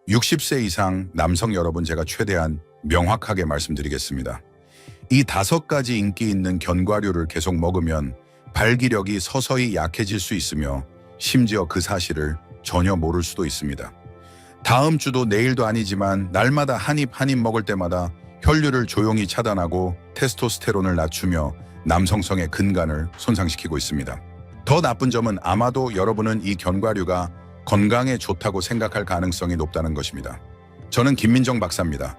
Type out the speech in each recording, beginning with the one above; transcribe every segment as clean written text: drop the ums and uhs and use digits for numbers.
60세 이상 남성 여러분, 제가 최대한 명확하게 말씀드리겠습니다. 이 5가지 인기 있는 견과류를 계속 먹으면 발기력이 서서히 약해질 수 있으며 심지어 그 사실을 전혀 모를 수도 있습니다. 다음 주도 내일도 아니지만 날마다 한 입 한 입 먹을 때마다 혈류를 조용히 차단하고 테스토스테론을 낮추며 남성성의 근간을 손상시키고 있습니다. 더 나쁜 점은 아마도 여러분은 이 견과류가 건강에 좋다고 생각할 가능성이 높다는 것입니다. 저는 김민정 박사입니다.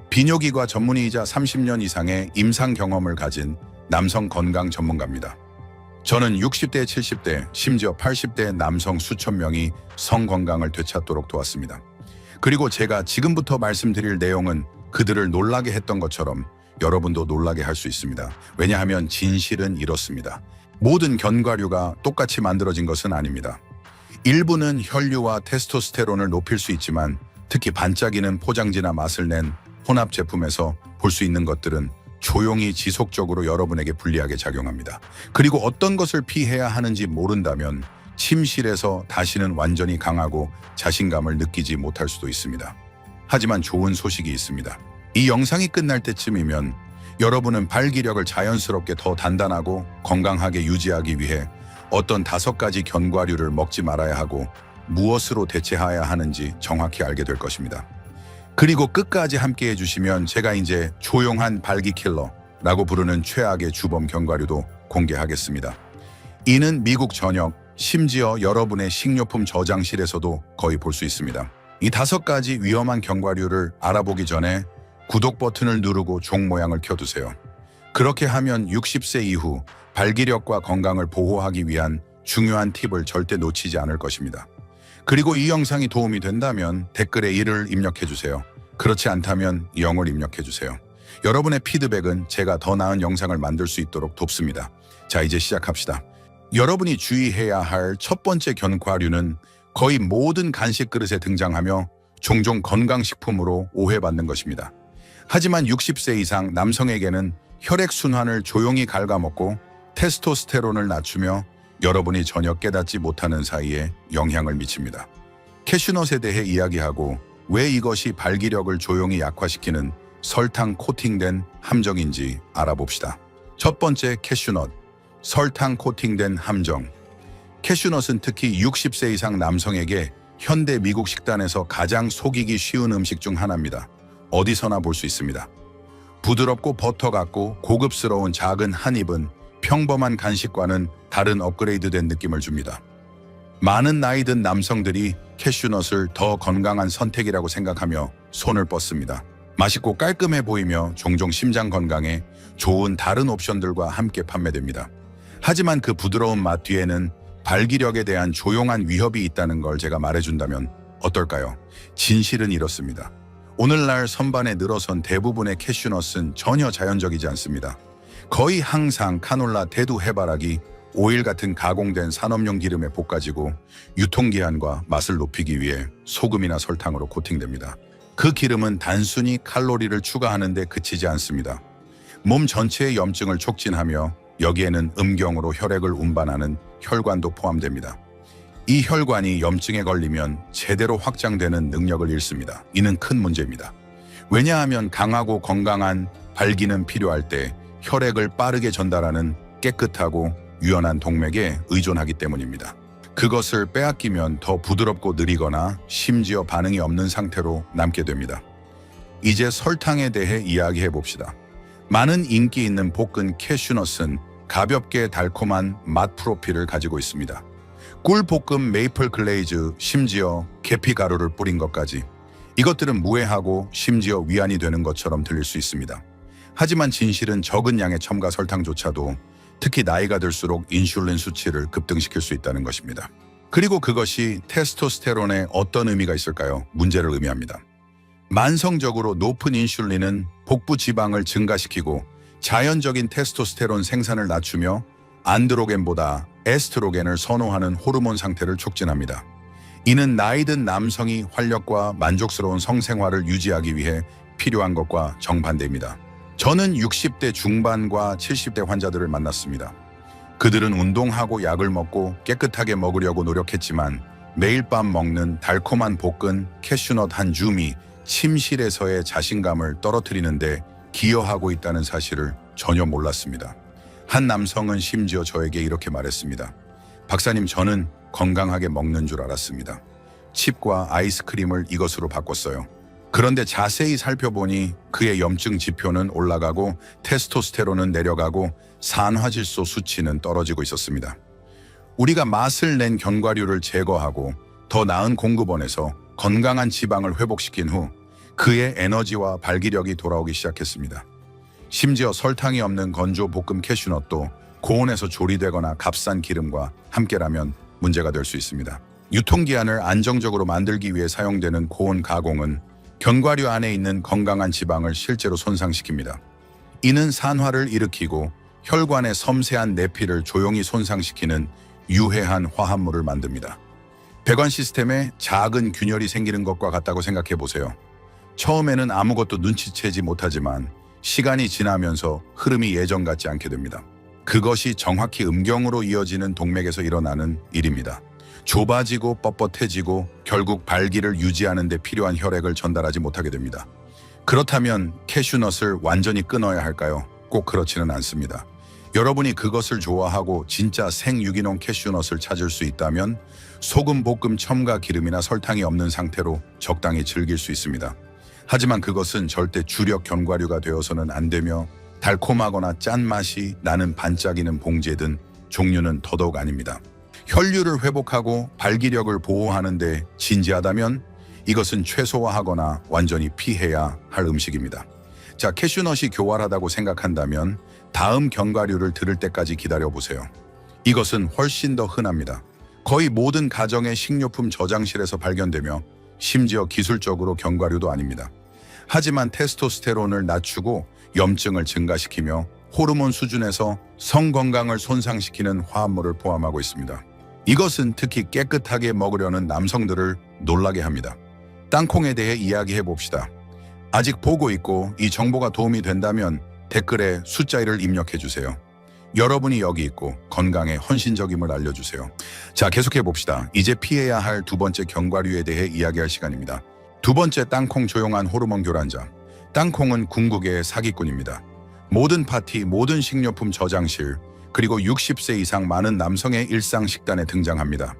비뇨기과 전문의이자 30년 이상의 임상 경험을 가진 남성 건강 전문가입니다. 저는 60대, 70대, 심지어 80대 남성 수천 명이 성건강을 되찾도록 도왔습니다. 그리고 제가 지금부터 말씀드릴 내용은 그들을 놀라게 했던 것처럼 여러분도 놀라게 할 수 있습니다. 왜냐하면 진실은 이렇습니다. 모든 견과류가 똑같이 만들어진 것은 아닙니다. 일부는 혈류와 테스토스테론을 높일 수 있지만 특히 반짝이는 포장지나 맛을 낸 혼합 제품에서 볼 수 있는 것들은 조용히 지속적으로 여러분에게 불리하게 작용합니다. 그리고 어떤 것을 피해야 하는지 모른다면 침실에서 다시는 완전히 강하고 자신감을 느끼지 못할 수도 있습니다. 하지만 좋은 소식이 있습니다. 이 영상이 끝날 때쯤이면 여러분은 발기력을 자연스럽게 더 단단하고 건강하게 유지하기 위해 어떤 5가지 견과류를 먹지 말아야 하고 무엇으로 대체해야 하는지 정확히 알게 될 것입니다. 그리고 끝까지 함께 해주시면 제가 이제 조용한 발기킬러라고 부르는 최악의 주범 견과류도 공개하겠습니다. 이는 미국 전역, 심지어 여러분의 식료품 저장실에서도 거의 볼 수 있습니다. 이 5가지 위험한 견과류를 알아보기 전에 구독 버튼을 누르고 종 모양을 켜두세요. 그렇게 하면 60세 이후 발기력과 건강을 보호하기 위한 중요한 팁을 절대 놓치지 않을 것입니다. 그리고 이 영상이 도움이 된다면 댓글에 1을 입력해주세요. 그렇지 않다면 0을 입력해주세요. 여러분의 피드백은 제가 더 나은 영상을 만들 수 있도록 돕습니다. 자, 이제 시작합시다. 여러분이 주의해야 할 첫 번째 견과류는 거의 모든 간식 그릇에 등장하며 종종 건강식품으로 오해받는 것입니다. 하지만 60세 이상 남성에게는 혈액순환을 조용히 갉아먹고 테스토스테론을 낮추며 여러분이 전혀 깨닫지 못하는 사이에 영향을 미칩니다. 캐슈넛에 대해 이야기하고 왜 이것이 발기력을 조용히 약화시키는 설탕 코팅된 함정인지 알아봅시다. 첫 번째, 캐슈넛. 설탕 코팅된 함정. 캐슈넛은 특히 60세 이상 남성에게 현대 미국 식단에서 가장 속이기 쉬운 음식 중 하나입니다. 어디서나 볼 수 있습니다. 부드럽고 버터 같고 고급스러운 작은 한 입은 평범한 간식과는 다른 업그레이드된 느낌을 줍니다. 많은 나이 든 남성들이 캐슈넛을 더 건강한 선택이라고 생각하며 손을 뻗습니다. 맛있고 깔끔해 보이며 종종 심장 건강에 좋은 다른 옵션들과 함께 판매됩니다. 하지만 그 부드러운 맛 뒤에는 발기력에 대한 조용한 위협이 있다는 걸 제가 말해준다면 어떨까요? 진실은 이렇습니다. 오늘날 선반에 늘어선 대부분의 캐슈넛은 전혀 자연적이지 않습니다. 거의 항상 카놀라, 대두, 해바라기, 오일 같은 가공된 산업용 기름에 볶아지고 유통기한과 맛을 높이기 위해 소금이나 설탕으로 코팅됩니다. 그 기름은 단순히 칼로리를 추가하는 데 그치지 않습니다. 몸 전체의 염증을 촉진하며 여기에는 음경으로 혈액을 운반하는 혈관도 포함됩니다. 이 혈관이 염증에 걸리면 제대로 확장되는 능력을 잃습니다. 이는 큰 문제입니다. 왜냐하면 강하고 건강한 발기는 필요할 때 혈액을 빠르게 전달하는 깨끗하고 유연한 동맥에 의존하기 때문입니다. 그것을 빼앗기면 더 부드럽고 느리거나 심지어 반응이 없는 상태로 남게 됩니다. 이제 설탕에 대해 이야기해 봅시다. 많은 인기 있는 볶은 캐슈넛은 가볍게 달콤한 맛 프로필을 가지고 있습니다. 꿀볶음, 메이플 글레이즈, 심지어 계피 가루를 뿌린 것까지. 이것들은 무해하고 심지어 위안이 되는 것처럼 들릴 수 있습니다. 하지만 진실은 적은 양의 첨가 설탕조차도 특히 나이가 들수록 인슐린 수치를 급등시킬 수 있다는 것입니다. 그리고 그것이 테스토스테론에 어떤 의미가 있을까요? 문제를 의미합니다. 만성적으로 높은 인슐린은 복부 지방을 증가시키고 자연적인 테스토스테론 생산을 낮추며 안드로겐보다 에스트로겐을 선호하는 호르몬 상태를 촉진합니다. 이는 나이든 남성이 활력과 만족스러운 성생활을 유지하기 위해 필요한 것과 정반대입니다. 저는 60대 중반과 70대 환자들을 만났습니다. 그들은 운동하고 약을 먹고 깨끗하게 먹으려고 노력했지만 매일 밤 먹는 달콤한 볶은 캐슈넛 한 줌이 침실에서의 자신감을 떨어뜨리는데 기여하고 있다는 사실을 전혀 몰랐습니다. 한 남성은 심지어 저에게 이렇게 말했습니다. 박사님, 저는 건강하게 먹는 줄 알았습니다. 칩과 아이스크림을 이것으로 바꿨어요. 그런데 자세히 살펴보니 그의 염증 지표는 올라가고 테스토스테론은 내려가고 산화질소 수치는 떨어지고 있었습니다. 우리가 맛을 낸 견과류를 제거하고 더 나은 공급원에서 건강한 지방을 회복시킨 후 그의 에너지와 발기력이 돌아오기 시작했습니다. 심지어 설탕이 없는 건조 볶음 캐슈넛도 고온에서 조리되거나 값싼 기름과 함께라면 문제가 될 수 있습니다. 유통기한을 안정적으로 만들기 위해 사용되는 고온 가공은 견과류 안에 있는 건강한 지방을 실제로 손상시킵니다. 이는 산화를 일으키고 혈관의 섬세한 내피를 조용히 손상시키는 유해한 화합물을 만듭니다. 배관 시스템에 작은 균열이 생기는 것과 같다고 생각해 보세요. 처음에는 아무것도 눈치채지 못하지만 시간이 지나면서 흐름이 예전 같지 않게 됩니다. 그것이 정확히 음경으로 이어지는 동맥에서 일어나는 일입니다. 좁아지고 뻣뻣해지고 결국 발기를 유지하는 데 필요한 혈액을 전달하지 못하게 됩니다. 그렇다면 캐슈넛을 완전히 끊어야 할까요? 꼭 그렇지는 않습니다. 여러분이 그것을 좋아하고 진짜 생유기농 캐슈넛을 찾을 수 있다면 소금, 볶음, 첨가 기름이나 설탕이 없는 상태로 적당히 즐길 수 있습니다. 하지만 그것은 절대 주력 견과류가 되어서는 안 되며 달콤하거나 짠맛이 나는 반짝이는 봉제든 종류는 더더욱 아닙니다. 혈류를 회복하고 발기력을 보호하는 데 진지하다면 이것은 최소화하거나 완전히 피해야 할 음식입니다. 자, 캐슈넛이 교활하다고 생각한다면 다음 견과류를 들을 때까지 기다려보세요. 이것은 훨씬 더 흔합니다. 거의 모든 가정의 식료품 저장실에서 발견되며 심지어 기술적으로 견과류도 아닙니다. 하지만 테스토스테론을 낮추고 염증을 증가시키며 호르몬 수준에서 성 건강을 손상시키는 화합물을 포함하고 있습니다. 이것은 특히 깨끗하게 먹으려는 남성들을 놀라게 합니다. 땅콩에 대해 이야기해 봅시다. 아직 보고 있고 이 정보가 도움이 된다면 댓글에 숫자 1을 입력해 주세요. 여러분이 여기 있고 건강에 헌신적임을 알려주세요. 자, 계속해 봅시다. 이제 피해야 할 두 번째 견과류에 대해 이야기할 시간입니다. 두 번째, 땅콩. 조용한 호르몬 교란자. 땅콩은 궁극의 사기꾼입니다. 모든 파티, 모든 식료품 저장실, 그리고 60세 이상 많은 남성의 일상 식단에 등장합니다.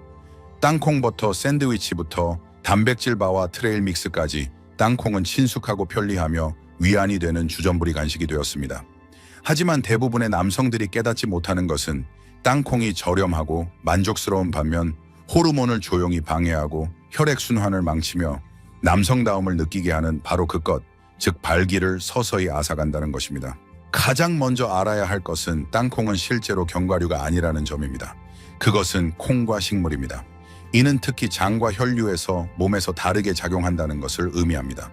땅콩버터 샌드위치부터 단백질 바와 트레일 믹스까지 땅콩은 친숙하고 편리하며 위안이 되는 주전부리 간식이 되었습니다. 하지만 대부분의 남성들이 깨닫지 못하는 것은 땅콩이 저렴하고 만족스러운 반면 호르몬을 조용히 방해하고 혈액순환을 망치며 남성다움을 느끼게 하는 바로 그것, 즉 발기를 서서히 앗아간다는 것입니다. 가장 먼저 알아야 할 것은 땅콩은 실제로 견과류가 아니라는 점입니다. 그것은 콩과 식물입니다. 이는 특히 장과 혈류에서 몸에서 다르게 작용한다는 것을 의미합니다.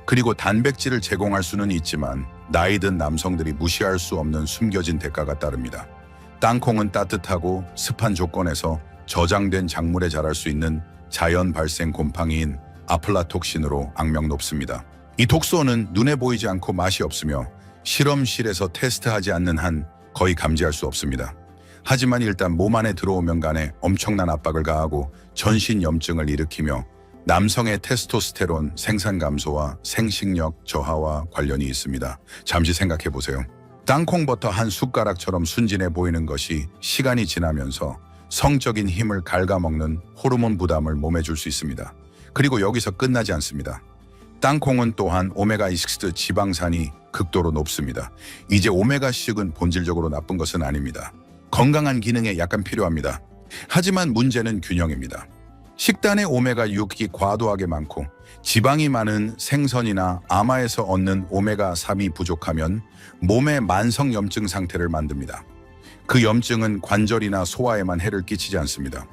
그리고 단백질을 제공할 수는 있지만 나이 든 남성들이 무시할 수 없는 숨겨진 대가가 따릅니다. 땅콩은 따뜻하고 습한 조건에서 저장된 작물에 자랄 수 있는 자연 발생 곰팡이인 아플라톡신으로 악명 높습니다. 이 독소는 눈에 보이지 않고 맛이 없으며 실험실에서 테스트하지 않는 한 거의 감지할 수 없습니다. 하지만 일단 몸 안에 들어오면 간에 엄청난 압박을 가하고 전신 염증을 일으키며 남성의 테스토스테론 생산 감소와 생식력 저하와 관련이 있습니다. 잠시 생각해 보세요. 땅콩버터 한 숟가락처럼 순진해 보이는 것이 시간이 지나면서 성적인 힘을 갉아먹는 호르몬 부담을 몸에 줄 수 있습니다. 그리고 여기서 끝나지 않습니다. 땅콩은 또한 오메가6 지방산이 극도로 높습니다. 이제 오메가6은 본질적으로 나쁜 것은 아닙니다. 건강한 기능에 약간 필요합니다. 하지만 문제는 균형입니다. 식단에 오메가6이 과도하게 많고 지방이 많은 생선이나 아마에서 얻는 오메가3이 부족하면 몸의 만성 염증 상태를 만듭니다. 그 염증은 관절이나 소화에만 해를 끼치지 않습니다.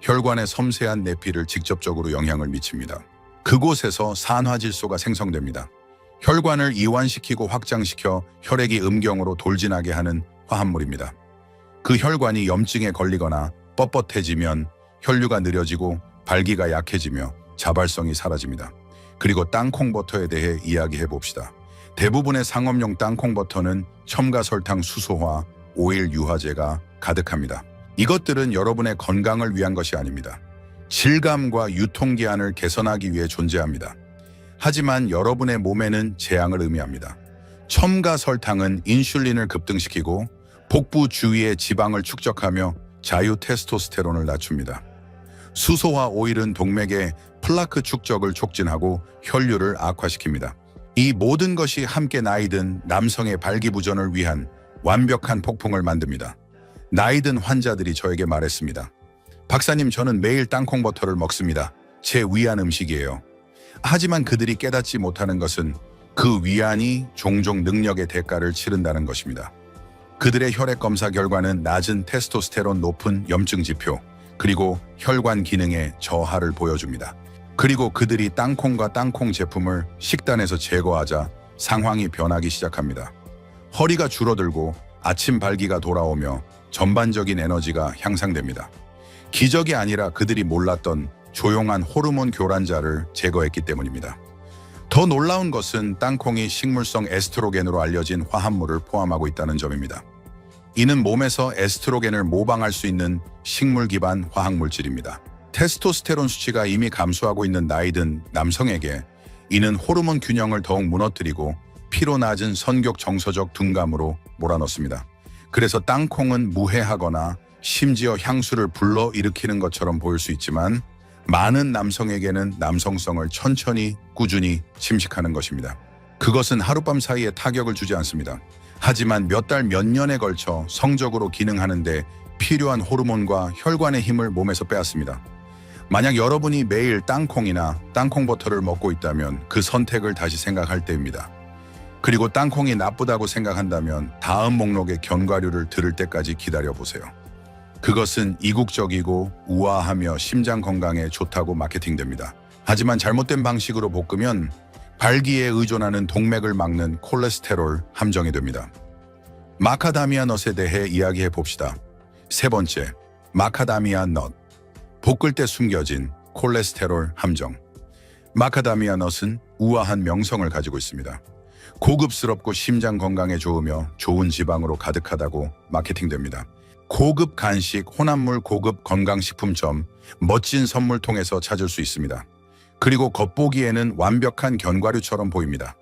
혈관의 섬세한 내피를 직접적으로 영향을 미칩니다. 그곳에서 산화질소가 생성됩니다. 혈관을 이완시키고 확장시켜 혈액이 음경으로 돌진하게 하는 화합물입니다. 그 혈관이 염증에 걸리거나 뻣뻣해지면 혈류가 느려지고 발기가 약해지며 자발성이 사라집니다. 그리고 땅콩버터에 대해 이야기해 봅시다. 대부분의 상업용 땅콩버터는 첨가 설탕, 수소화, 오일, 유화제가 가득합니다. 이것들은 여러분의 건강을 위한 것이 아닙니다. 질감과 유통기한을 개선하기 위해 존재합니다. 하지만 여러분의 몸에는 재앙을 의미합니다. 첨가 설탕은 인슐린을 급등시키고 복부 주위의 지방을 축적하며 자유 테스토스테론을 낮춥니다. 수소와 오일은 동맥의 플라크 축적을 촉진하고 혈류를 악화시킵니다. 이 모든 것이 함께 나이든 남성의 발기부전을 위한 완벽한 폭풍을 만듭니다. 나이든 환자들이 저에게 말했습니다. 박사님, 저는 매일 땅콩버터를 먹습니다. 제 위안 음식이에요. 하지만 그들이 깨닫지 못하는 것은 그 위안이 종종 능력의 대가를 치른다는 것입니다. 그들의 혈액 검사 결과는 낮은 테스토스테론, 높은 염증 지표, 그리고 혈관 기능의 저하를 보여줍니다. 그리고 그들이 땅콩과 땅콩 제품을 식단에서 제거하자 상황이 변하기 시작합니다. 허리가 줄어들고 아침 발기가 돌아오며 전반적인 에너지가 향상됩니다. 기적이 아니라 그들이 몰랐던 조용한 호르몬 교란자를 제거했기 때문입니다. 더 놀라운 것은 땅콩이 식물성 에스트로겐으로 알려진 화합물을 포함하고 있다는 점입니다. 이는 몸에서 에스트로겐을 모방할 수 있는 식물 기반 화학물질입니다. 테스토스테론 수치가 이미 감소하고 있는 나이든 남성에게 이는 호르몬 균형을 더욱 무너뜨리고 피로 낮은 선격 정서적 둔감으로 몰아넣습니다. 그래서 땅콩은 무해하거나 심지어 향수를 불러일으키는 것처럼 보일 수 있지만 많은 남성에게는 남성성을 천천히 꾸준히 침식하는 것입니다. 그것은 하룻밤 사이에 타격을 주지 않습니다. 하지만 몇 달, 몇 년에 걸쳐 성적으로 기능하는데 필요한 호르몬과 혈관의 힘을 몸에서 빼앗습니다. 만약 여러분이 매일 땅콩이나 땅콩버터를 먹고 있다면 그 선택을 다시 생각할 때입니다. 그리고 땅콩이 나쁘다고 생각한다면 다음 목록의 견과류를 들을 때까지 기다려보세요. 그것은 이국적이고 우아하며 심장 건강에 좋다고 마케팅됩니다. 하지만 잘못된 방식으로 볶으면 발기에 의존하는 동맥을 막는 콜레스테롤 함정이 됩니다. 마카다미아 넛에 대해 이야기해 봅시다. 세 번째, 마카다미아 넛. 볶을 때 숨겨진 콜레스테롤 함정. 마카다미아 넛은 우아한 명성을 가지고 있습니다. 고급스럽고 심장 건강에 좋으며 좋은 지방으로 가득하다고 마케팅됩니다. 고급 간식, 혼합물, 고급 건강식품점, 멋진 선물통에서 찾을 수 있습니다. 그리고 겉보기에는 완벽한 견과류처럼 보입니다.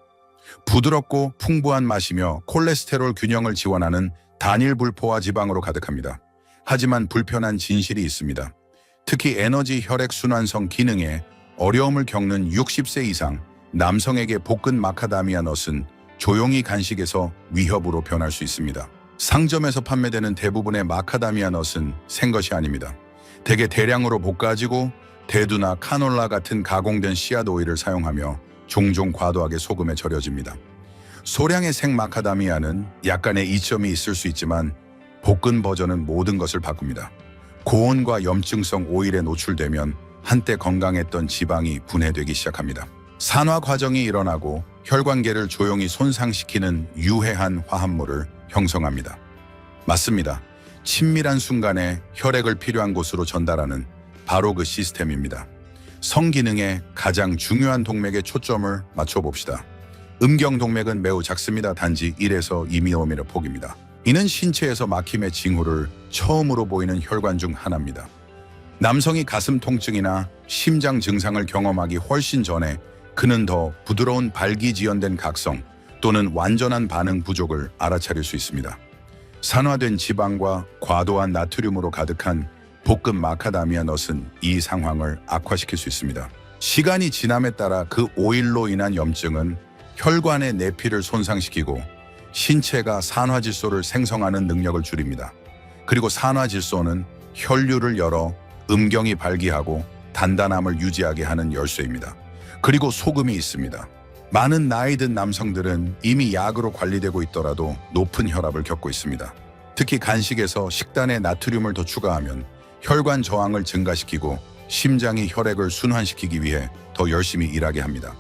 부드럽고 풍부한 맛이며 콜레스테롤 균형을 지원하는 단일 불포화 지방으로 가득합니다. 하지만 불편한 진실이 있습니다. 특히 에너지 혈액순환성 기능에 어려움을 겪는 60세 이상 남성에게 볶은 마카다미아 넛은 조용히 간식에서 위협으로 변할 수 있습니다. 상점에서 판매되는 대부분의 마카다미아 넛은 생것이 아닙니다. 대개 대량으로 볶아지고 대두나 카놀라 같은 가공된 씨앗 오일을 사용하며 종종 과도하게 소금에 절여집니다. 소량의 생 마카다미아는 약간의 이점이 있을 수 있지만 볶은 버전은 모든 것을 바꿉니다. 고온과 염증성 오일에 노출되면 한때 건강했던 지방이 분해되기 시작합니다. 산화 과정이 일어나고 혈관계를 조용히 손상시키는 유해한 화합물을 형성합니다. 맞습니다. 친밀한 순간에 혈액을 필요한 곳으로 전달하는 바로 그 시스템입니다. 성기능의 가장 중요한 동맥에 초점을 맞춰봅시다. 음경동맥은 매우 작습니다. 단지 1에서 2mm 폭입니다. 이는 신체에서 막힘의 징후를 처음으로 보이는 혈관 중 하나입니다. 남성이 가슴 통증이나 심장 증상을 경험하기 훨씬 전에 그는 더 부드러운 발기지연된 각성 또는 완전한 반응 부족을 알아차릴 수 있습니다. 산화된 지방과 과도한 나트륨으로 가득한 볶은 마카다미아 넛은 이 상황을 악화시킬 수 있습니다. 시간이 지남에 따라 그 오일로 인한 염증은 혈관의 내피를 손상시키고 신체가 산화질소를 생성하는 능력을 줄입니다. 그리고 산화질소는 혈류를 열어 음경이 발기하고 단단함을 유지하게 하는 열쇠입니다. 그리고 소금이 있습니다. 많은 나이 든 남성들은 이미 약으로 관리되고 있더라도 높은 혈압을 겪고 있습니다. 특히 간식에서 식단에 나트륨을 더 추가하면 혈관 저항을 증가시키고 심장이 혈액을 순환시키기 위해 더 열심히 일하게 합니다.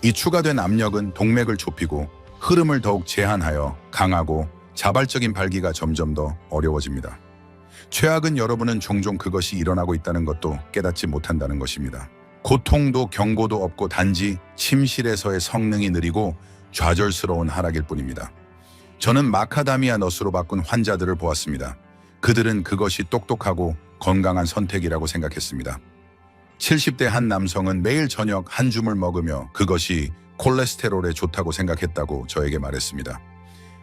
이 추가된 압력은 동맥을 좁히고 흐름을 더욱 제한하여 강하고 자발적인 발기가 점점 더 어려워집니다. 최악은 여러분은 종종 그것이 일어나고 있다는 것도 깨닫지 못한다는 것입니다. 고통도 경고도 없고 단지 침실에서의 성능이 느리고 좌절스러운 하락일 뿐입니다. 저는 마카다미아 넛으로 바꾼 환자들을 보았습니다. 그들은 그것이 똑똑하고 건강한 선택이라고 생각했습니다. 70대 한 남성은 매일 저녁 한 줌을 먹으며 그것이 콜레스테롤에 좋다고 생각했다고 저에게 말했습니다.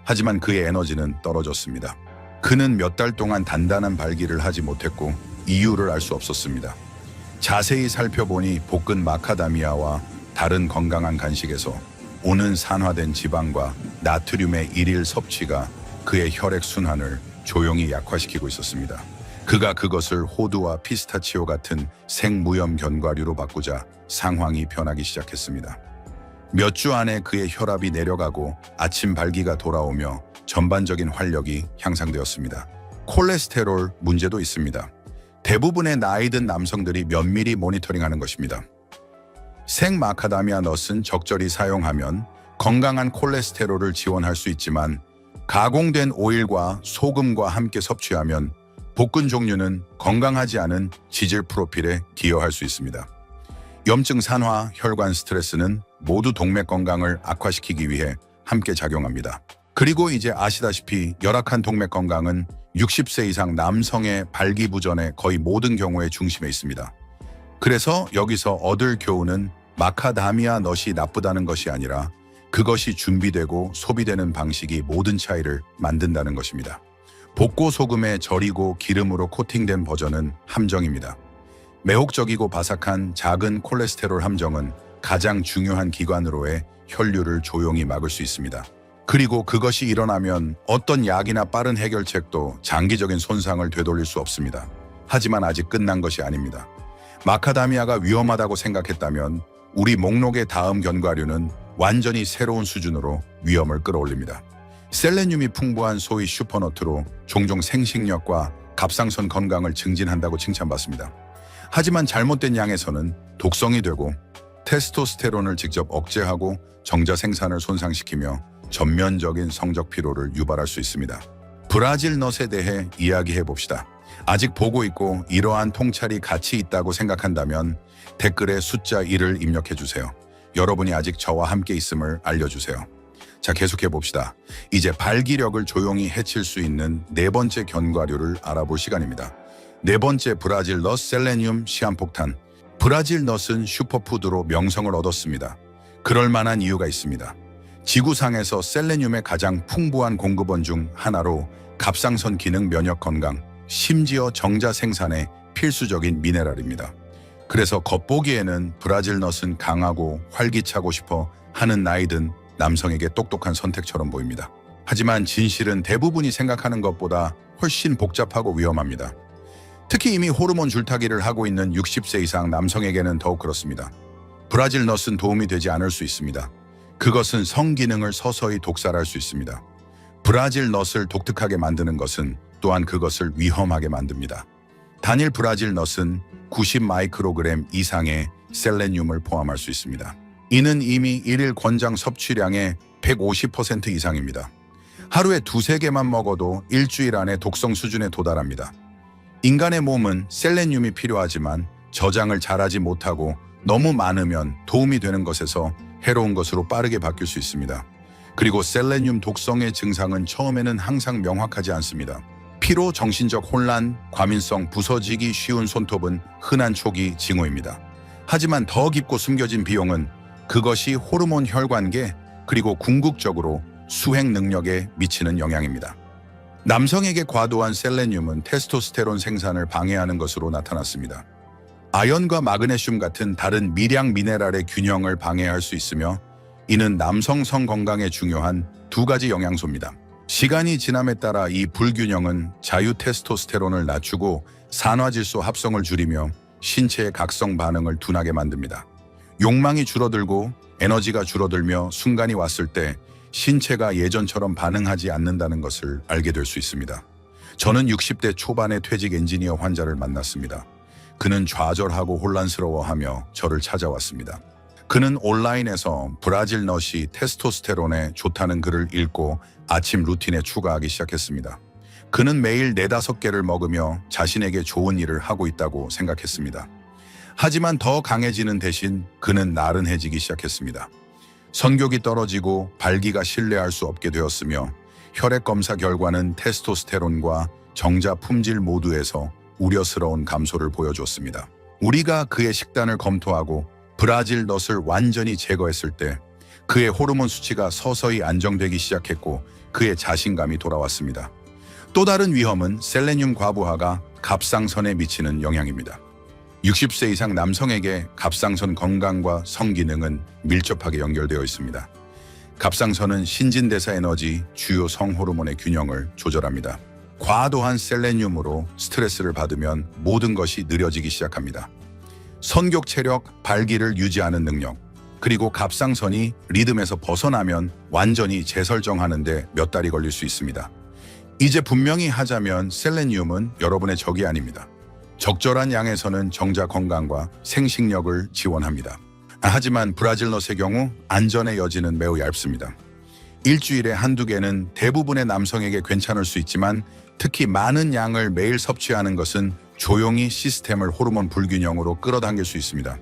하지만 그의 에너지는 떨어졌습니다. 그는 몇 달 동안 단단한 발기를 하지 못했고 이유를 알 수 없었습니다. 자세히 살펴보니 볶은 마카다미아와 다른 건강한 간식에서 오는 산화된 지방과 나트륨의 일일 섭취가 그의 혈액 순환을 조용히 약화시키고 있었습니다. 그가 그것을 호두와 피스타치오 같은 생무염 견과류로 바꾸자 상황이 변하기 시작했습니다. 몇 주 안에 그의 혈압이 내려가고 아침 발기가 돌아오며 전반적인 활력이 향상되었습니다. 콜레스테롤 문제도 있습니다. 대부분의 나이 든 남성들이 면밀히 모니터링하는 것입니다. 생마카다미아 넛은 적절히 사용하면 건강한 콜레스테롤을 지원할 수 있지만 가공된 오일과 소금과 함께 섭취하면 볶은 종류는 건강하지 않은 지질 프로필에 기여할 수 있습니다. 염증 산화, 혈관 스트레스는 모두 동맥 건강을 악화시키기 위해 함께 작용합니다. 그리고 이제 아시다시피 열악한 동맥 건강은 60세 이상 남성의 발기부전의 거의 모든 경우의 중심에 있습니다. 그래서 여기서 얻을 교훈은 마카다미아 넛이 나쁘다는 것이 아니라 그것이 준비되고 소비되는 방식이 모든 차이를 만든다는 것입니다. 볶고 소금에 절이고 기름으로 코팅된 버전은 함정입니다. 매혹적이고 바삭한 작은 콜레스테롤 함정은 가장 중요한 기관으로의 혈류를 조용히 막을 수 있습니다. 그리고 그것이 일어나면 어떤 약이나 빠른 해결책도 장기적인 손상을 되돌릴 수 없습니다. 하지만 아직 끝난 것이 아닙니다. 마카다미아가 위험하다고 생각했다면 우리 목록의 다음 견과류는 완전히 새로운 수준으로 위험을 끌어올립니다. 셀레늄이 풍부한 소위 슈퍼너트로 종종 생식력과 갑상선 건강을 증진한다고 칭찬받습니다. 하지만 잘못된 양에서는 독성이 되고 테스토스테론을 직접 억제하고 정자 생산을 손상시키며 전면적인 성적 피로를 유발할 수 있습니다. 브라질 넛에 대해 이야기해 봅시다. 아직 보고 있고 이러한 통찰이 가치 있다고 생각한다면 댓글에 숫자 1을 입력해 주세요. 여러분이 아직 저와 함께 있음을 알려주세요. 자, 계속해 봅시다. 이제 발기력을 조용히 해칠 수 있는 네 번째 견과류를 알아볼 시간입니다. 네 번째, 브라질 넛 셀레늄 시한폭탄. 브라질 넛은 슈퍼푸드로 명성을 얻었습니다. 그럴 만한 이유가 있습니다. 지구상에서 셀레늄의 가장 풍부한 공급원 중 하나로 갑상선 기능, 면역 건강, 심지어 정자 생산에 필수적인 미네랄입니다. 그래서 겉보기에는 브라질 넛은 강하고 활기차고 싶어 하는 나이든 남성에게 똑똑한 선택처럼 보입니다. 하지만 진실은 대부분이 생각하는 것보다 훨씬 복잡하고 위험합니다. 특히 이미 호르몬 줄타기를 하고 있는 60세 이상 남성에게는 더욱 그렇습니다. 브라질 넛은 도움이 되지 않을 수 있습니다. 그것은 성기능을 서서히 독살할 수 있습니다. 브라질 넛을 독특하게 만드는 것은 또한 그것을 위험하게 만듭니다. 단일 브라질 넛은 90 마이크로그램 이상의 셀레늄을 포함할 수 있습니다. 이는 이미 1일 권장 섭취량의 150% 이상입니다. 하루에 두세 개만 먹어도 일주일 안에 독성 수준에 도달합니다. 인간의 몸은 셀레늄이 필요하지만 저장을 잘하지 못하고 너무 많으면 도움이 되는 것에서 해로운 것으로 빠르게 바뀔 수 있습니다. 그리고 셀레늄 독성의 증상은 처음에는 항상 명확하지 않습니다. 피로, 정신적 혼란, 과민성, 부서지기 쉬운 손톱은 흔한 초기 징후입니다. 하지만 더 깊고 숨겨진 비용은 그것이 호르몬 혈관계 그리고 궁극적으로 수행 능력에 미치는 영향입니다. 남성에게 과도한 셀레늄은 테스토스테론 생산을 방해하는 것으로 나타났습니다. 아연과 마그네슘 같은 다른 미량 미네랄의 균형을 방해할 수 있으며 이는 남성 성 건강에 중요한 두 가지 영양소입니다. 시간이 지남에 따라 이 불균형은 자유 테스토스테론을 낮추고 산화질소 합성을 줄이며 신체의 각성 반응을 둔하게 만듭니다. 욕망이 줄어들고 에너지가 줄어들며 순간이 왔을 때 신체가 예전처럼 반응하지 않는다는 것을 알게 될 수 있습니다. 저는 60대 초반의 퇴직 엔지니어 환자를 만났습니다. 그는 좌절하고 혼란스러워하며 저를 찾아왔습니다. 그는 온라인에서 브라질 넛이 테스토스테론에 좋다는 글을 읽고 아침 루틴에 추가하기 시작했습니다. 그는 매일 4-5개를 먹으며 자신에게 좋은 일을 하고 있다고 생각했습니다. 하지만 더 강해지는 대신 그는 나른해지기 시작했습니다. 선격이 떨어지고 발기가 신뢰할 수 없게 되었으며 혈액 검사 결과는 테스토스테론과 정자 품질 모두에서 우려스러운 감소를 보여줬습니다. 우리가 그의 식단을 검토하고 브라질 넛을 완전히 제거했을 때 그의 호르몬 수치가 서서히 안정되기 시작했고 그의 자신감이 돌아왔습니다. 또 다른 위험은 셀레늄 과부하가 갑상선에 미치는 영향입니다. 60세 이상 남성에게 갑상선 건강과 성기능은 밀접하게 연결되어 있습니다. 갑상선은 신진대사 에너지, 주요 성호르몬의 균형을 조절합니다. 과도한 셀레늄으로 스트레스를 받으면 모든 것이 느려지기 시작합니다. 선격 체력, 발기를 유지하는 능력, 그리고 갑상선이 리듬에서 벗어나면 완전히 재설정하는 데 몇 달이 걸릴 수 있습니다. 이제 분명히 하자면 셀레늄은 여러분의 적이 아닙니다. 적절한 양에서는 정자 건강과 생식력을 지원합니다. 하지만 브라질넛의 경우 안전의 여지는 매우 얇습니다. 일주일에 한두 개는 대부분의 남성에게 괜찮을 수 있지만 특히 많은 양을 매일 섭취하는 것은 조용히 시스템을 호르몬 불균형으로 끌어당길 수 있습니다.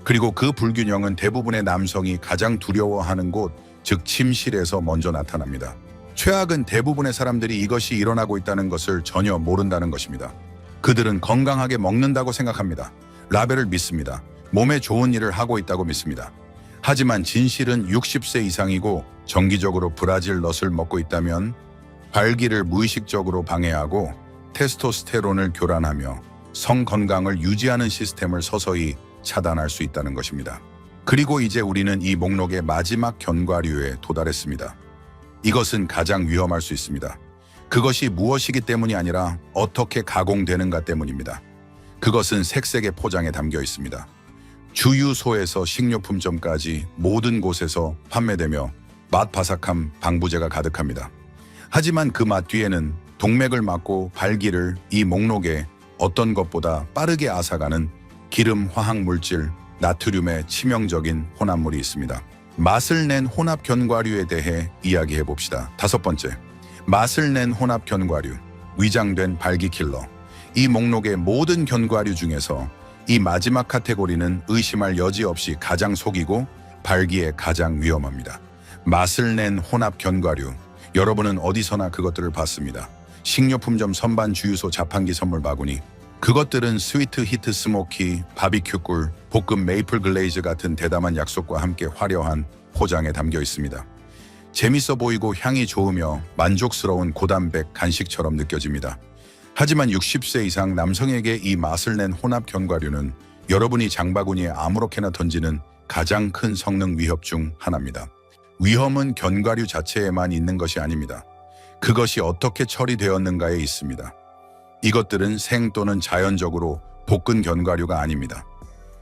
그리고 그 불균형은 대부분의 남성이 가장 두려워하는 곳, 즉 침실에서 먼저 나타납니다. 최악은 대부분의 사람들이 이것이 일어나고 있다는 것을 전혀 모른다는 것입니다. 그들은 건강하게 먹는다고 생각합니다. 라벨을 믿습니다. 몸에 좋은 일을 하고 있다고 믿습니다. 하지만 진실은 60세 이상이고 정기적으로 브라질 넛을 먹고 있다면 발기를 무의식적으로 방해하고 테스토스테론을 교란하며 성 건강을 유지하는 시스템을 서서히 차단할 수 있다는 것입니다. 그리고 이제 우리는 이 목록의 마지막 견과류에 도달했습니다. 이것은 가장 위험할 수 있습니다. 그것이 무엇이기 때문이 아니라 어떻게 가공되는가 때문입니다. 그것은 색색의 포장에 담겨 있습니다. 주유소에서 식료품점까지 모든 곳에서 판매되며 맛 바삭함, 방부제가 가득합니다. 하지만 그 맛 뒤에는 동맥을 막고 발기를 이 목록에 어떤 것보다 빠르게 앗아가는 기름, 화학물질, 나트륨의 치명적인 혼합물이 있습니다. 맛을 낸 혼합 견과류에 대해 이야기해 봅시다. 5번째, 맛을 낸 혼합 견과류, 위장된 발기킬러. 이 목록의 모든 견과류 중에서 이 마지막 카테고리는 의심할 여지 없이 가장 속이고 발기에 가장 위험합니다. 맛을 낸 혼합 견과류. 여러분은 어디서나 그것들을 봤습니다. 식료품점 선반 주유소 자판기 선물 바구니. 그것들은 스위트 히트 스모키, 바비큐 꿀, 볶음 메이플 글레이즈 같은 대담한 약속과 함께 화려한 포장에 담겨 있습니다. 재밌어 보이고 향이 좋으며 만족스러운 고단백 간식처럼 느껴집니다. 하지만 60세 이상 남성에게 이 맛을 낸 혼합 견과류는 여러분이 장바구니에 아무렇게나 던지는 가장 큰 성능 위협 중 하나입니다. 위험은 견과류 자체에만 있는 것이 아닙니다. 그것이 어떻게 처리되었는가에 있습니다. 이것들은 생 또는 자연적으로 볶은 견과류가 아닙니다.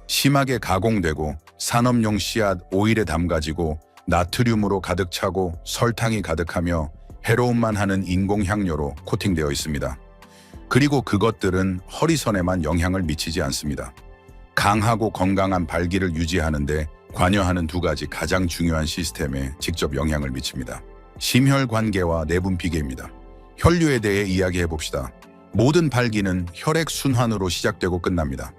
심하게 가공되고 산업용 씨앗 오일에 담가지고 나트륨으로 가득 차고 설탕이 가득하며 해로움만 하는 인공향료로 코팅되어 있습니다. 그리고 그것들은 허리선에만 영향을 미치지 않습니다. 강하고 건강한 발기를 유지하는데 관여하는 두 가지 가장 중요한 시스템에 직접 영향을 미칩니다. 심혈관계와 내분비계입니다. 혈류에 대해 이야기해 봅시다. 모든 발기는 혈액 순환으로 시작되고 끝납니다.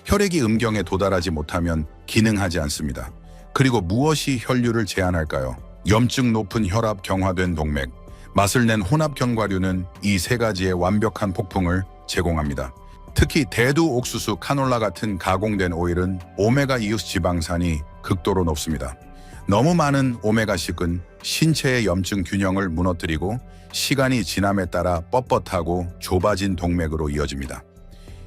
혈액이 음경에 도달하지 못하면 기능하지 않습니다. 그리고 무엇이 혈류를 제한할까요? 염증 높은 혈압, 경화된 동맥. 맛을 낸 혼합 견과류는 이 세 가지의 완벽한 폭풍을 제공합니다. 특히 대두, 옥수수, 카놀라 같은 가공된 오일은 오메가2 지방산이 극도로 높습니다. 너무 많은 오메가6은 신체의 염증 균형을 무너뜨리고 시간이 지남에 따라 뻣뻣하고 좁아진 동맥으로 이어집니다.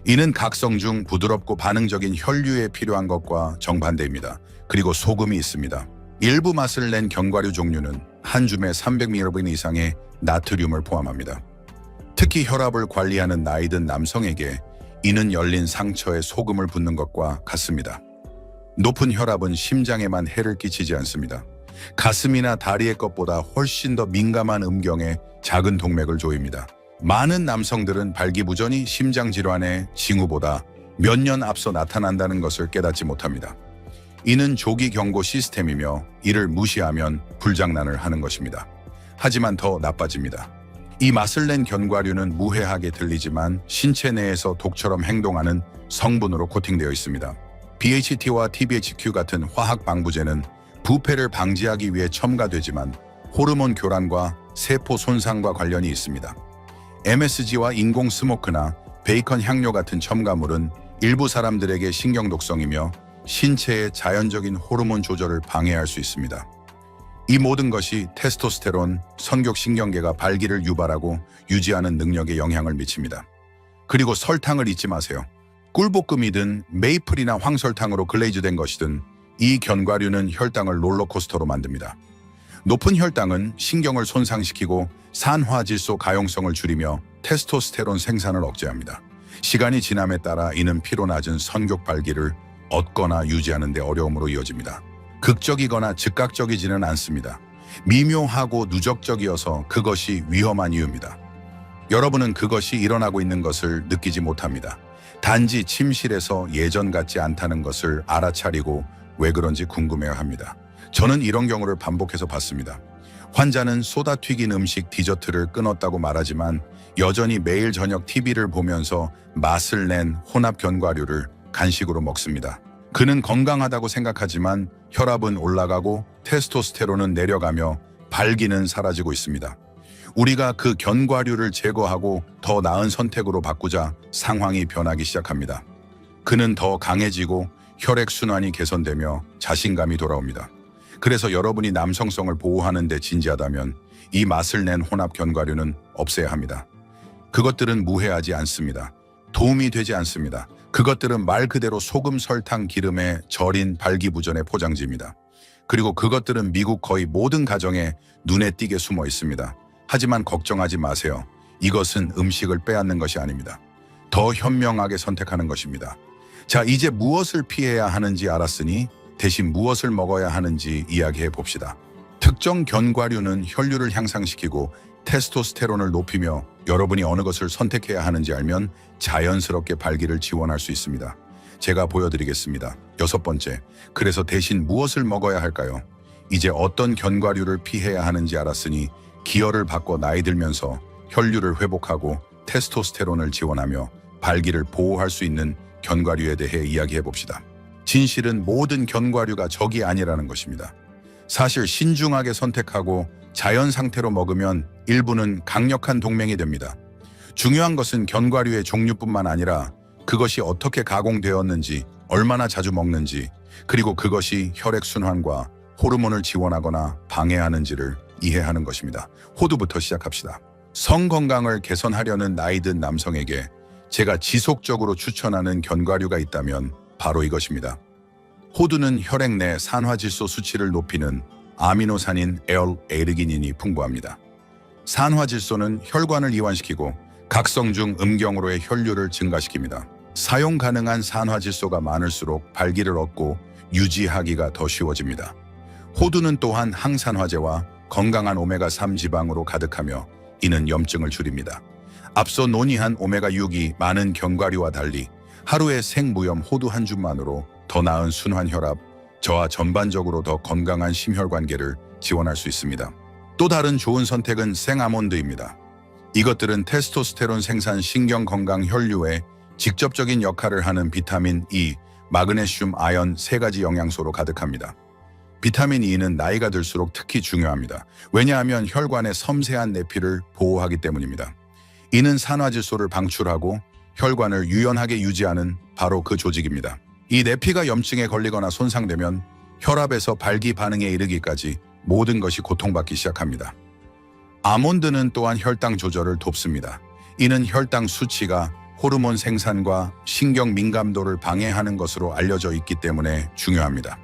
이는 각성 중 부드럽고 반응적인 혈류에 필요한 것과 정반대입니다. 그리고 소금이 있습니다. 일부 맛을 낸 견과류 종류는 한 줌에 300mg 이상의 나트륨을 포함합니다. 특히 혈압을 관리하는 나이든 남성에게 이는 열린 상처에 소금을 붓는 것과 같습니다. 높은 혈압은 심장에만 해를 끼치지 않습니다. 가슴이나 다리의 것보다 훨씬 더 민감한 음경에 작은 동맥을 조입니다. 많은 남성들은 발기부전이 심장질환의 징후보다 몇 년 앞서 나타난다는 것을 깨닫지 못합니다. 이는 조기 경고 시스템이며 이를 무시하면 불장난을 하는 것입니다. 하지만 더 나빠집니다. 이 맛을 낸 견과류는 무해하게 들리지만 신체 내에서 독처럼 행동하는 성분으로 코팅되어 있습니다. BHT와 TBHQ 같은 화학 방부제는 부패를 방지하기 위해 첨가되지만 호르몬 교란과 세포 손상과 관련이 있습니다. MSG와 인공 스모크나 베이컨 향료 같은 첨가물은 일부 사람들에게 신경독성이며 신체의 자연적인 호르몬 조절을 방해할 수 있습니다. 이 모든 것이 테스토스테론, 선격신경계가 발기를 유발하고 유지하는 능력에 영향을 미칩니다. 그리고 설탕을 잊지 마세요. 꿀볶음이든 메이플이나 황설탕으로 글레이즈된 것이든 이 견과류는 혈당을 롤러코스터로 만듭니다. 높은 혈당은 신경을 손상시키고 산화질소 가용성을 줄이며 테스토스테론 생산을 억제합니다. 시간이 지남에 따라 이는 피로 낮은 선격 발기를 얻거나 유지하는 데 어려움으로 이어집니다. 극적이거나 즉각적이지는 않습니다. 미묘하고 누적적이어서 그것이 위험한 이유입니다. 여러분은 그것이 일어나고 있는 것을 느끼지 못합니다. 단지 침실에서 예전 같지 않다는 것을 알아차리고 왜 그런지 궁금해합니다. 저는 이런 경우를 반복해서 봤습니다. 환자는 쏟아 튀긴 음식 디저트를 끊었다고 말하지만 여전히 매일 저녁 TV를 보면서 맛을 낸 혼합 견과류를 간식으로 먹습니다. 그는 건강하다고 생각하지만 혈압은 올라가고 테스토스테론은 내려가며 발기는 사라지고 있습니다. 우리가 그 견과류를 제거하고 더 나은 선택으로 바꾸자 상황이 변하기 시작합니다. 그는 더 강해지고 혈액순환이 개선되며 자신감이 돌아옵니다. 그래서 여러분이 남성성을 보호하는 데 진지하다면 이 맛을 낸 혼합 견과류는 없애야 합니다. 그것들은 무해하지 않습니다. 도움이 되지 않습니다. 그것들은 말 그대로 소금, 설탕, 기름에 절인 발기부전의 포장지입니다. 그리고 그것들은 미국 거의 모든 가정에 눈에 띄게 숨어 있습니다. 하지만 걱정하지 마세요. 이것은 음식을 빼앗는 것이 아닙니다. 더 현명하게 선택하는 것입니다. 자, 이제 무엇을 피해야 하는지 알았으니 대신 무엇을 먹어야 하는지 이야기해 봅시다. 특정 견과류는 혈류를 향상시키고 테스토스테론을 높이며 여러분이 어느 것을 선택해야 하는지 알면 자연스럽게 발기를 지원할 수 있습니다. 제가 보여드리겠습니다. 6번째, 그래서 대신 무엇을 먹어야 할까요? 이제 어떤 견과류를 피해야 하는지 알았으니 기혈을 바꿔 나이 들면서 혈류를 회복하고 테스토스테론을 지원하며 발기를 보호할 수 있는 견과류에 대해 이야기해 봅시다. 진실은 모든 견과류가 적이 아니라는 것입니다. 사실 신중하게 선택하고 자연 상태로 먹으면 일부는 강력한 동맹이 됩니다. 중요한 것은 견과류의 종류뿐만 아니라 그것이 어떻게 가공되었는지, 얼마나 자주 먹는지, 그리고 그것이 혈액순환과 호르몬을 지원하거나 방해하는지를 이해하는 것입니다. 호두부터 시작합시다. 성 건강을 개선하려는 나이든 남성에게 제가 지속적으로 추천하는 견과류가 있다면 바로 이것입니다. 호두는 혈액 내 산화질소 수치를 높이는 아미노산인 L-에르기닌이 풍부합니다. 산화질소는 혈관을 이완시키고 각성 중 음경으로의 혈류를 증가시킵니다. 사용 가능한 산화질소가 많을수록 발기를 얻고 유지하기가 더 쉬워집니다. 호두는 또한 항산화제와 건강한 오메가3 지방으로 가득하며 이는 염증을 줄입니다. 앞서 논의한 오메가6이 많은 견과류와 달리 하루에 생무염 호두 한 줌만으로 더 나은 순환 혈압, 저와 전반적으로 더 건강한 심혈관계를 지원할 수 있습니다. 또 다른 좋은 선택은 생아몬드입니다. 이것들은 테스토스테론 생산 신경 건강 혈류에 직접적인 역할을 하는 비타민 E, 마그네슘, 아연 3가지 영양소로 가득합니다. 비타민 E는 나이가 들수록 특히 중요합니다. 왜냐하면 혈관의 섬세한 내피를 보호하기 때문입니다. 이는 산화질소를 방출하고 혈관을 유연하게 유지하는 바로 그 조직입니다. 이 내피가 염증에 걸리거나 손상되면 혈압에서 발기 반응에 이르기까지 모든 것이 고통받기 시작합니다. 아몬드는 또한 혈당 조절을 돕습니다. 이는 혈당 수치가 호르몬 생산과 신경 민감도를 방해하는 것으로 알려져 있기 때문에 중요합니다.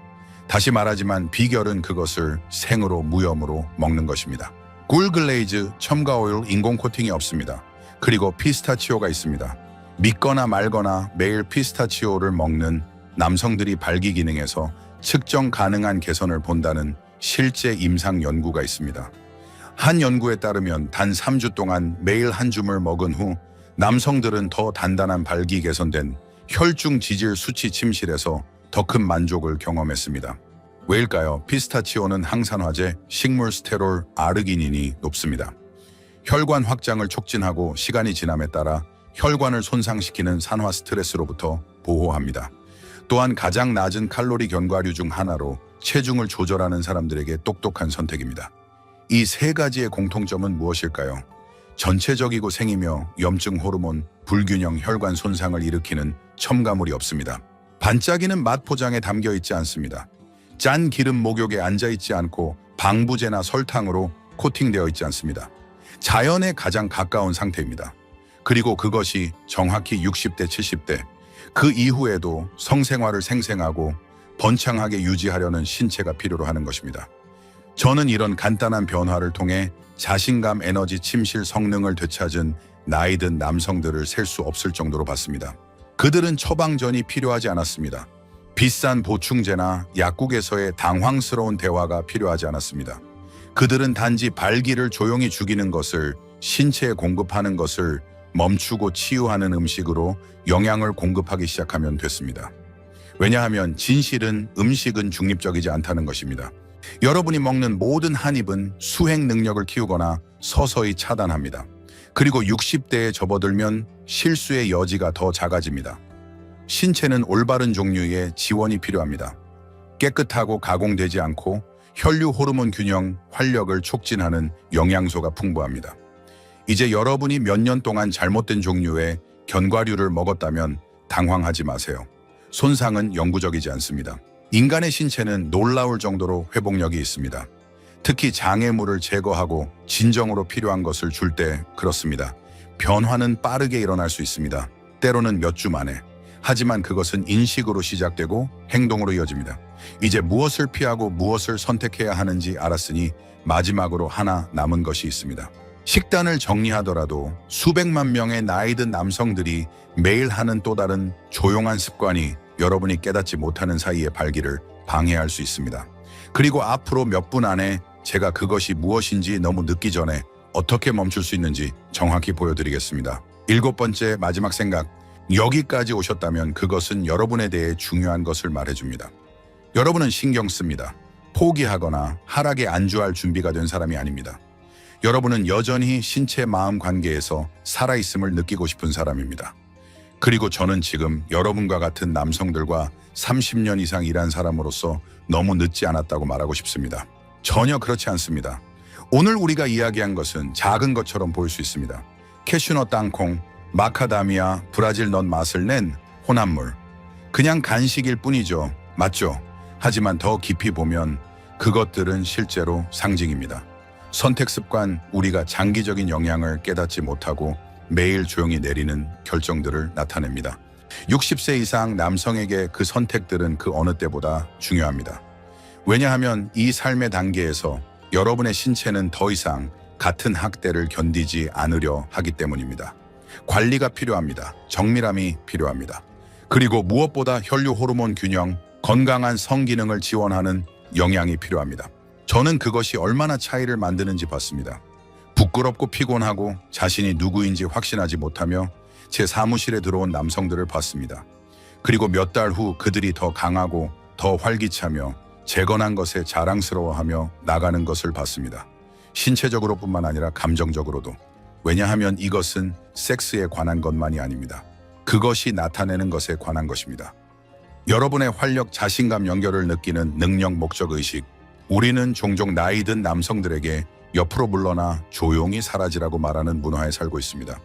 다시 말하지만 비결은 그것을 생으로 무염으로 먹는 것입니다. 굴 글레이즈, 첨가 오일, 인공 코팅이 없습니다. 그리고 피스타치오가 있습니다. 믿거나 말거나 매일 피스타치오를 먹는 남성들이 발기 기능에서 측정 가능한 개선을 본다는 실제 임상 연구가 있습니다. 한 연구에 따르면 단 3주 동안 매일 한 줌을 먹은 후 남성들은 더 단단한 발기 개선된 혈중 지질 수치 침실에서 더 큰 만족을 경험했습니다. 왜일까요? 피스타치오는 항산화제, 식물 스테롤, 아르기닌이 높습니다. 혈관 확장을 촉진하고 시간이 지남에 따라 혈관을 손상시키는 산화 스트레스로부터 보호합니다. 또한 가장 낮은 칼로리 견과류 중 하나로 체중을 조절하는 사람들에게 똑똑한 선택입니다. 이 3가지의 공통점은 무엇일까요? 전체적이고 생이며 염증 호르몬, 불균형 혈관 손상을 일으키는 첨가물이 없습니다. 반짝이는 맛 포장에 담겨 있지 않습니다. 짠 기름 목욕에 앉아 있지 않고 방부제나 설탕으로 코팅되어 있지 않습니다. 자연에 가장 가까운 상태입니다. 그리고 그것이 정확히 60대, 70대, 그 이후에도 성생활을 생생하고 번창하게 유지하려는 신체가 필요로 하는 것입니다. 저는 이런 간단한 변화를 통해 자신감, 에너지, 침실, 성능을 되찾은 나이든 남성들을 셀 수 없을 정도로 봤습니다. 그들은 처방전이 필요하지 않았습니다. 비싼 보충제나 약국에서의 당황스러운 대화가 필요하지 않았습니다. 그들은 단지 발기를 조용히 죽이는 것을, 신체에 공급하는 것을 멈추고 치유하는 음식으로 영양을 공급하기 시작하면 됐습니다. 왜냐하면 진실은 음식은 중립적이지 않다는 것입니다. 여러분이 먹는 모든 한 입은 수행 능력을 키우거나 서서히 차단합니다. 그리고 60대에 접어들면 실수의 여지가 더 작아집니다. 신체는 올바른 종류의 지원이 필요합니다. 깨끗하고 가공되지 않고 혈류 호르몬 균형, 활력을 촉진하는 영양소가 풍부합니다. 이제 여러분이 몇 년 동안 잘못된 종류의 견과류를 먹었다면 당황하지 마세요. 손상은 영구적이지 않습니다. 인간의 신체는 놀라울 정도로 회복력이 있습니다. 특히 장애물을 제거하고 진정으로 필요한 것을 줄 때 그렇습니다. 변화는 빠르게 일어날 수 있습니다. 때로는 몇 주 만에. 하지만 그것은 인식으로 시작되고 행동으로 이어집니다. 이제 무엇을 피하고 무엇을 선택해야 하는지 알았으니 마지막으로 하나 남은 것이 있습니다. 식단을 정리하더라도 수백만 명의 나이든 남성들이 매일 하는 또 다른 조용한 습관이 여러분이 깨닫지 못하는 사이의 발기를 방해할 수 있습니다. 그리고 앞으로 몇 분 안에 제가 그것이 무엇인지 너무 늦기 전에 어떻게 멈출 수 있는지 정확히 보여드리겠습니다. 7번째 마지막 생각. 여기까지 오셨다면 그것은 여러분에 대해 중요한 것을 말해줍니다. 여러분은 신경 씁니다. 포기하거나 하락에 안주할 준비가 된 사람이 아닙니다. 여러분은 여전히 신체 마음 관계에서 살아있음을 느끼고 싶은 사람입니다. 그리고 저는 지금 여러분과 같은 남성들과 30년 이상 일한 사람으로서 너무 늦지 않았다고 말하고 싶습니다. 전혀 그렇지 않습니다. 오늘 우리가 이야기한 것은 작은 것처럼 보일 수 있습니다. 캐슈넛 땅콩, 마카다미아, 브라질 넛 맛을 낸 혼합물. 그냥 간식일 뿐이죠. 맞죠? 하지만 더 깊이 보면 그것들은 실제로 상징입니다. 선택 습관, 우리가 장기적인 영향을 깨닫지 못하고 매일 조용히 내리는 결정들을 나타냅니다. 60세 이상 남성에게 그 선택들은 그 어느 때보다 중요합니다. 왜냐하면 이 삶의 단계에서 여러분의 신체는 더 이상 같은 학대를 견디지 않으려 하기 때문입니다. 관리가 필요합니다. 정밀함이 필요합니다. 그리고 무엇보다 혈류 호르몬 균형, 건강한 성기능을 지원하는 영양이 필요합니다. 저는 그것이 얼마나 차이를 만드는지 봤습니다. 부끄럽고 피곤하고 자신이 누구인지 확신하지 못하며 제 사무실에 들어온 남성들을 봤습니다. 그리고 몇 달 후 그들이 더 강하고 더 활기차며 재건한 것에 자랑스러워하며 나가는 것을 봤습니다. 신체적으로뿐만 아니라 감정적으로도. 왜냐하면 이것은 섹스에 관한 것만이 아닙니다. 그것이 나타내는 것에 관한 것입니다. 여러분의 활력, 자신감 연결을 느끼는 능력, 목적의식. 우리는 종종 나이든 남성들에게 옆으로 물러나 조용히 사라지라고 말하는 문화에 살고 있습니다.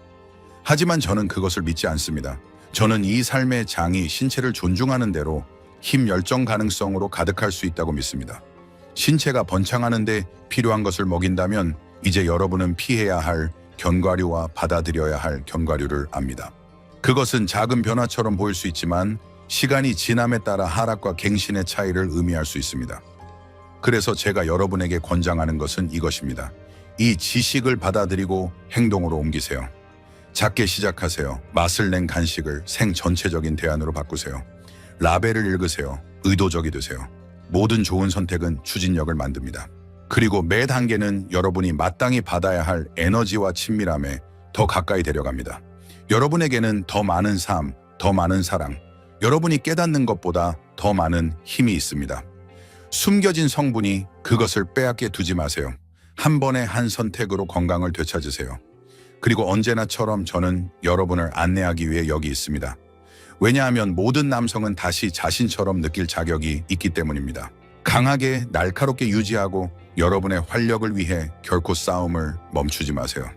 하지만 저는 그것을 믿지 않습니다. 저는 이 삶의 장이 신체를 존중하는 대로 힘, 열정, 가능성으로 가득할 수 있다고 믿습니다. 신체가 번창하는 데 필요한 것을 먹인다면 이제 여러분은 피해야 할 견과류와 받아들여야 할 견과류를 압니다. 그것은 작은 변화처럼 보일 수 있지만 시간이 지남에 따라 하락과 갱신의 차이를 의미할 수 있습니다. 그래서 제가 여러분에게 권장하는 것은 이것입니다. 이 지식을 받아들이고 행동으로 옮기세요. 작게 시작하세요. 맛을 낸 간식을 생전체적인 대안으로 바꾸세요. 라벨을 읽으세요. 의도적이 되세요. 모든 좋은 선택은 추진력을 만듭니다. 그리고 매 단계는 여러분이 마땅히 받아야 할 에너지와 친밀함에 더 가까이 데려갑니다. 여러분에게는 더 많은 삶, 더 많은 사랑, 여러분이 깨닫는 것보다 더 많은 힘이 있습니다. 숨겨진 성분이 그것을 빼앗게 두지 마세요. 한 번의 한 선택으로 건강을 되찾으세요. 그리고 언제나처럼 저는 여러분을 안내하기 위해 여기 있습니다. 왜냐하면 모든 남성은 다시 자신처럼 느낄 자격이 있기 때문입니다. 강하게 날카롭게 유지하고 여러분의 활력을 위해 결코 싸움을 멈추지 마세요.